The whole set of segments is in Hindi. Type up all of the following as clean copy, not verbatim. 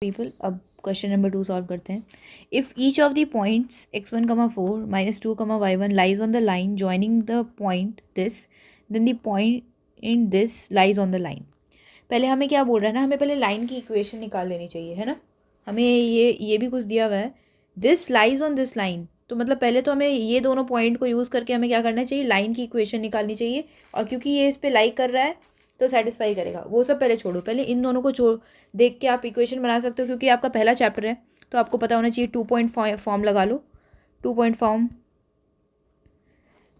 पीपल। अब क्वेश्चन नंबर 2 सॉल्व करते हैं। If each of the points x1, 4 -2, y1 lies on the line joining the point this, then the point in this lies on the line. पहले हमें क्या बोल रहा है ना, हमें पहले लाइन की इक्वेशन निकाल लेनी चाहिए, है ना। हमें ये भी कुछ दिया हुआ है, this lies on this line. तो मतलब पहले तो हमें ये दोनों पॉइंट को यूज़ करके हमें क्या करना चाहिए, लाइन की इक्वेशन निकालनी चाहिए। और क्योंकि ये इस पर लाइक कर रहा है तो सेटिस्फाई करेगा, वो सब पहले छोड़ो, पहले इन दोनों को छोड़ देख के आप इक्वेशन बना सकते हो। क्योंकि आपका पहला चैप्टर है तो आपको पता होना चाहिए 2 पॉइंट फॉर्म लगा लो, 2 पॉइंट फॉर्म।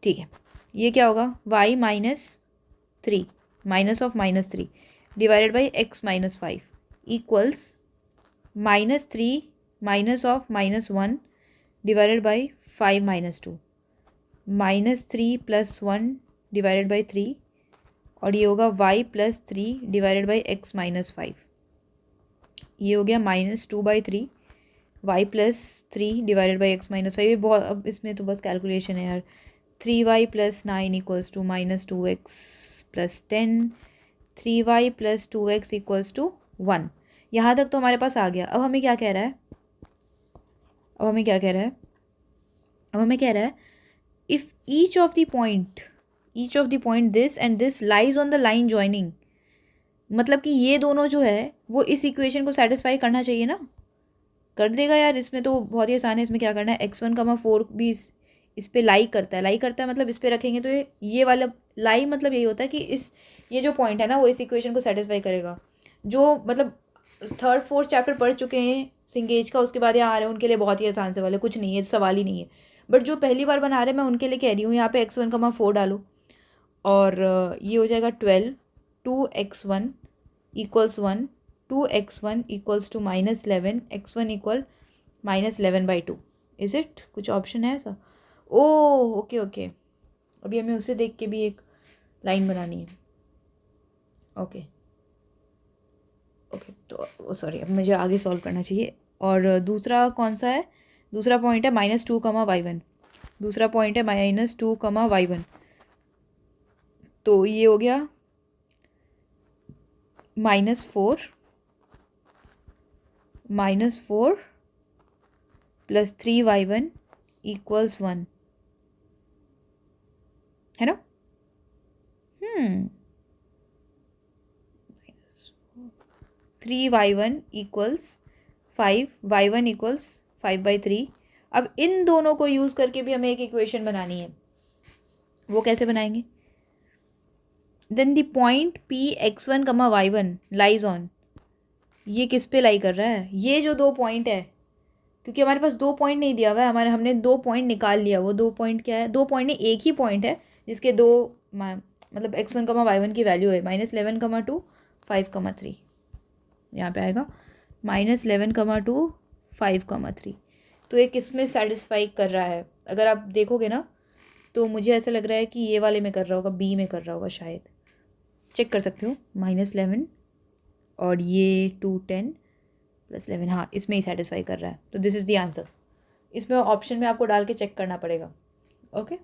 ठीक है, ये क्या होगा, y -3 minus of -3 divided by x -5 equals -3 minus of -1 divided by 5 -2 -3 + 1 divided by 3 और ये होगा y +3 डिवाइडेड बाई x -5। ये हो गया -2/3 y +3 डिवाइडेड बाई x -5। ये बहुत, अब इसमें तो बस कैलकुलेशन है यार। 3y + 9 equals to -2x + 10, 3y + 2x equals to 1। यहाँ तक तो हमारे पास आ गया। अब हमें क्या कह रहा है, अब हमें क्या कह रहा है, अब हमें कह रहा है if each of the point this and this lies on the line joining. मतलब कि ये दोनों जो है वो इस इक्वेशन को सेटिस्फाई करना चाहिए ना, कर देगा यार। इसमें तो बहुत ही आसान है। इसमें क्या करना है, x1, 4 भी इस पे लाई करता है मतलब इस पे रखेंगे तो ये वाला लाई मतलब यही होता है कि ये जो पॉइंट है ना वो इस इक्वेशन को सेटिस्फाई करेगा। जो मतलब 3rd 4th चैप्टर पढ़ चुके हैं सिंगेज का, उसके बाद यहाँ आ रहे हैं, उनके लिए बहुत ही आसान से वाले, कुछ नहीं है, सवाल ही नहीं है। बट जो पहली बार बना रहे हैं मैं उनके लिए कह रही हूँ, यहाँ पे x1, 4 डालो और ये हो जाएगा 12, 2x1 equals 1, 2x1 equals to -11, x1 equal -11/2। Is it, कुछ ऑप्शन है ऐसा? ओह ओके ओके, अभी हमें उसे देख के भी एक लाइन बनानी है। ओके ओके, तो सॉरी, अब मुझे आगे सॉल्व करना चाहिए। और दूसरा कौन सा है, दूसरा पॉइंट है -2, y1। दूसरा पॉइंट है -2, y1। तो ये हो गया -4 + 3y1 इक्वल्स 1, है ना। 3y1 equals 5, y1 equals 5/3। अब इन दोनों को यूज़ करके भी हमें एक इक्वेशन बनानी है। वो कैसे बनाएंगे, then the point P x1, y1 lies on. ये किस पे लाई कर रहा है, ये जो 2 पॉइंट है, क्योंकि हमारे पास 2 पॉइंट नहीं दिया हुआ है, हमने 2 पॉइंट निकाल लिया। वो 2 पॉइंट क्या है, 2 पॉइंट नहीं, एक ही पॉइंट है जिसके दो मतलब x1, y1 की वैल्यू है -11, 5, 3। यहाँ पे आएगा -11, 5, 3। तो ये किस में सेटिस्फाई कर रहा है, अगर आप देखोगे ना तो मुझे ऐसा लग रहा है कि ये वाले में कर रहा होगा, बी में कर रहा होगा शायद। चेक कर सकते हो, -11 और ये 2, 10 + 11, हाँ इसमें ही सेटिस्फाई कर रहा है। तो दिस इज़ द आंसर। इसमें ऑप्शन में आपको डाल के चेक करना पड़ेगा। ओके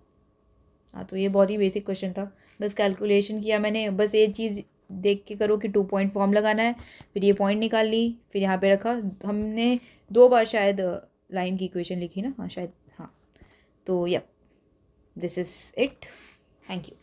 हाँ, तो ये बहुत ही बेसिक क्वेश्चन था, बस कैलकुलेशन किया मैंने। बस ये चीज़ देख के करो कि 2 पॉइंट फॉर्म लगाना है, फिर ये पॉइंट निकाल ली, फिर यहाँ पे रखा। हमने 2 बार शायद लाइन की इक्वेशन लिखी ना, हाँ शायद, हाँ। तो yup, this is it, thank you.